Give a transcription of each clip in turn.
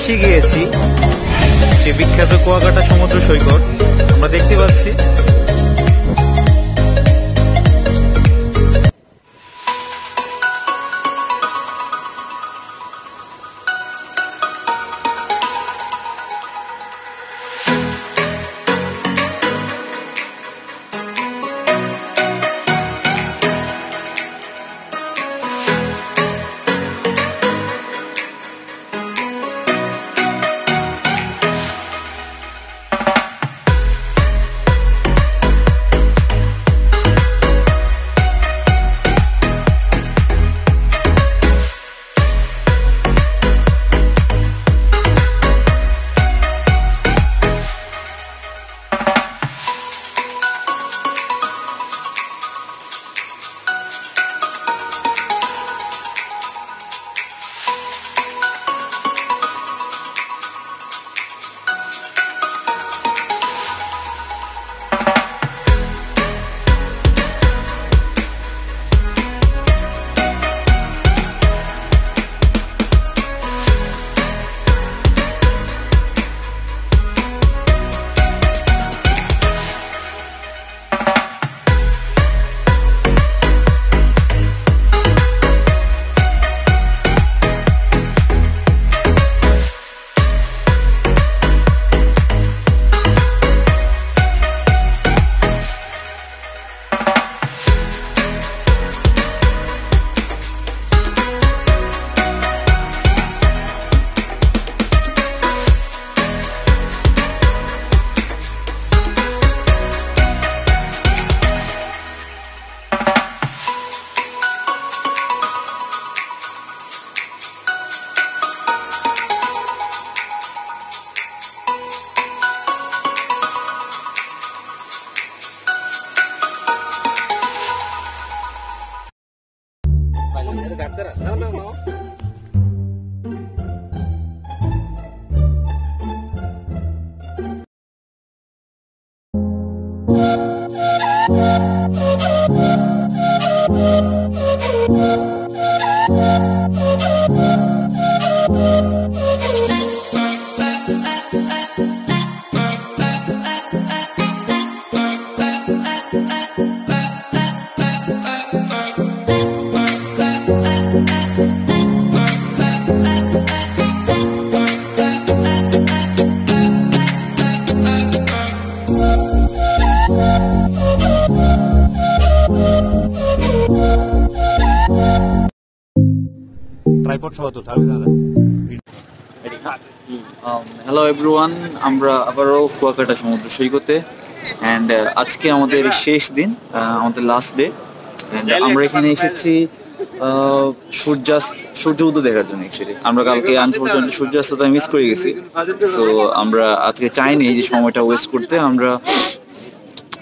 এসে গিয়েছি সে বিখ্যাত কুয়াকাটা সমুদ্র সৈকত। আমরা দেখতে পাচ্ছি হ্যালো এভরিওয়ান, আমরা আবারও কুয়াকাটা সমুদ্র সৈকতে অ্যান্ড আজকে আমাদের শেষ দিন, আমাদের লাস্ট ডে। আমরা এখানে এসেছি সূর্য উদয় দেখার জন্য। অ্যাকচুয়ালি আমরা কালকে আনফরচুনেটলি সূর্যাস্তটা মিস করে গেছি, সো আমরা আজকে চাইনি যে সময়টা ওয়েস্ট করতে।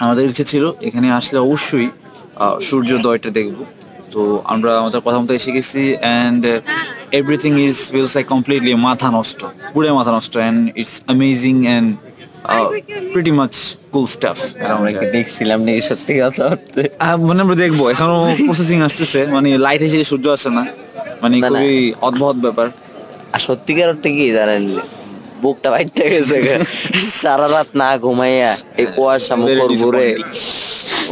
আমাদের ইচ্ছে ছিল এখানে আসলে অবশ্যই সূর্যোদয়টা দেখব। তো আমরা আমাদের কথা মতো এসে গেছি and everything is feels like completely মাথা নষ্ট, পুরো মাথা নষ্ট, and it's amazing and pretty much cool staff. আমরা কি দেখছিলাম নাকি সত্যি কথা? মানে আমরা দেখবো, এখনো প্রসেসিং আসতেছে, মানে লাইট এসে সূর্য আসে না, মানে খুবই অদ্ভুত ব্যাপার। আর সত্যিকার অর্থে কি জানেন, বুকটা বাইটটা গেছে সারা রাত না ঘুমাইয়া এই কুয়াশা মুখর ঘুরে,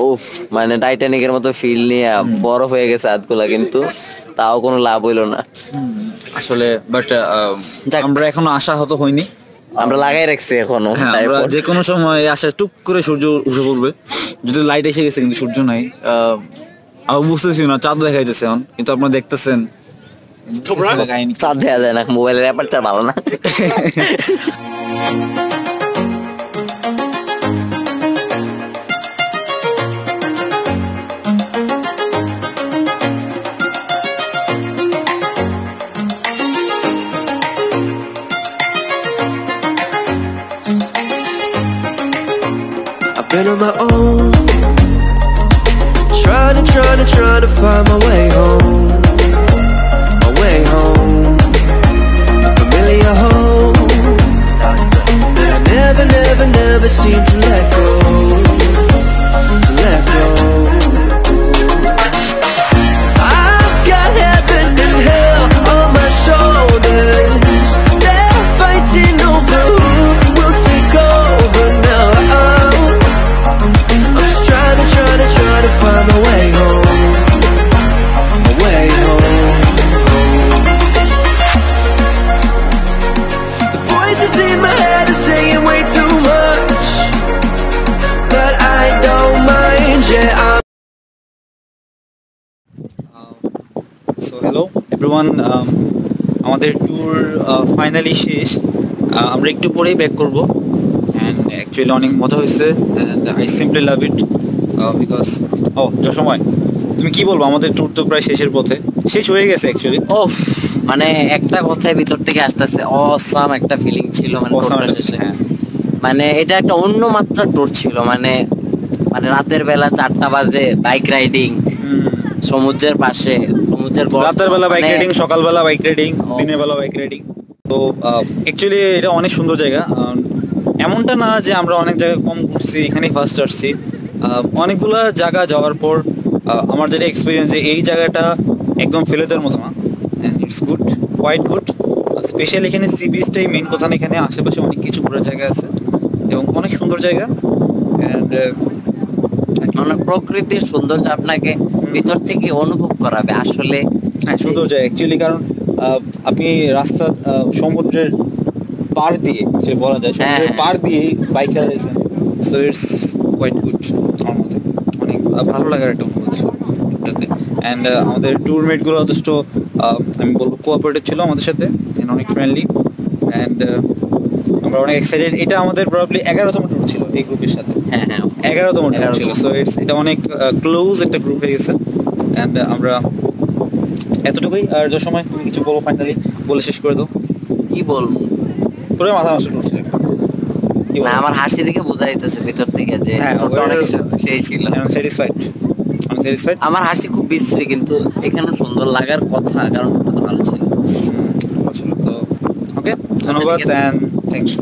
উফ, মানে টাইটানিকের মতো ফিল নিয়ে বরফ হয়ে গেছে হাতগুলা, কিন্তু তাও কোনো লাভ হইলো না আসলে। বাট আমরা এখনো আশা হতো হয়নি, আমরা লাগাই রাখছি এখনো। আমরা যে কোনো সময় আসা টুক করে সূর্য উঠে পড়বে, যদি লাইট এসে গেছে কিন্তু সূর্য নাই। আমি বুঝতেছি না, চাঁদ দেখাইতেছে এখন, কিন্তু আপনারা দেখতেছেন চাঁদ দেখা যায় না, মোবাইলের অ্যাপারচার ভালো না। Been on my own, trying to find my way home, a familiar home. I never seem to let go, I've got heaven and hell on my shoulders, they're so hello everyone, আমাদের tour finally শেষ। আমরা একটু পরেই back করব and actually অনেক মজা হয়েছে and I simply love it because Jashomoy, তুমি কি বলবো? আমাদের ট্যুর তো প্রায় শেষের পথে, শেষ হয়ে গেছে অ্যাকচুয়ালি। ওফ, মানে একটা কথাই ভিতর থেকে আসতেছে, অসাম একটা ফিলিং ছিল মানে tourটা শেষে। হ্যাঁ, মানে এটা একটা অন্য মাত্রার ট্যুর ছিল। মানে মানে রাতের বেলা 4টা বাজে বাইক রাইডিং সমুদ্রের পাশে, সমুদ্রের রাতের বেলা বাইক রাইডিং, সকালবেলা বাইক রাইডিং, ও। দিনের বেলা বাইক রাইডিং। তো অ্যাকচুয়ালি এটা অনেক সুন্দর জায়গা। এমনটা না যে আমরা অনেক জায়গায় কম ঘুরছি, এখানেই ফার্স্ট আসছি। অনেকগুলা জায়গা যাওয়ার পর আমার যেটা এক্সপিরিয়েন্স, যে এই জায়গাটা একদম ফেলে দেওয়ার মতো না, it's good, quite good. Specially এখানে সি বিচটাই মেন কথা না, এখানে আশেপাশে অনেক কিছু ঘোরার জায়গা আছে এবং অনেক সুন্দর জায়গা। অ্যান্ড মানে প্রকৃতির সৌন্দর্য আপনাকে ভিতর থেকে অনুভব করাবে আসলে। হ্যাঁ, সুন্দর জায়গা অ্যাকচুয়ালি, কারণ আপনি রাস্তা সমুদ্রের পার দিয়ে, যে বলা যায় সমুদ্রের হ্যাঁ। পার দিয়ে বাইক চালাচ্ছেন, সো ইটস কোয়াইট গুড। আমার মতে অনেক ভালো লাগার একটা অনুভূতি ছিল ট্যুরটাতে। অ্যান্ড আমাদের ট্যুরমেটগুলো যথেষ্ট আমি বলবো কোঅপারেটিভ ছিল আমাদের সাথে, and অনেক ফ্রেন্ডলি। অ্যান্ড আমরা অনেক এক্সাইটেড। এটা আমাদের প্রবাবলি 11তম ট্যুর ছিল এই গ্রুপের সাথে। হ্যাঁ হ্যাঁ 11তম ট্যুর 11তম। ছিল, সো এটা অনেক ক্লোজ একটা গ্রুপ হয়ে গেছে। অ্যান্ড আমরা এতটুকুই। আর যে সময় তুমি কিছু বলবো ফাইনালি, বলে শেষ করে দাও। কি বলবো, পুরো মাথা নষ্ট করছে। কি না বলবো? আমার হাসি দেখে বোঝা যাইতেছে ভিতর থেকে যে হ্যাঁ, tourটা অনেক ওর- সেই ছিল। স্যাটিসফাইড, আমি স্যাটিসফাইড। আমার হাসি খুব বিশ্রী, কিন্তু এখানে সুন্দর লাগার কথা, কারণ ওটা তো ভালো ছিল। তো ওকে, ধন্যবাদ ঠিক আছে। And thanks.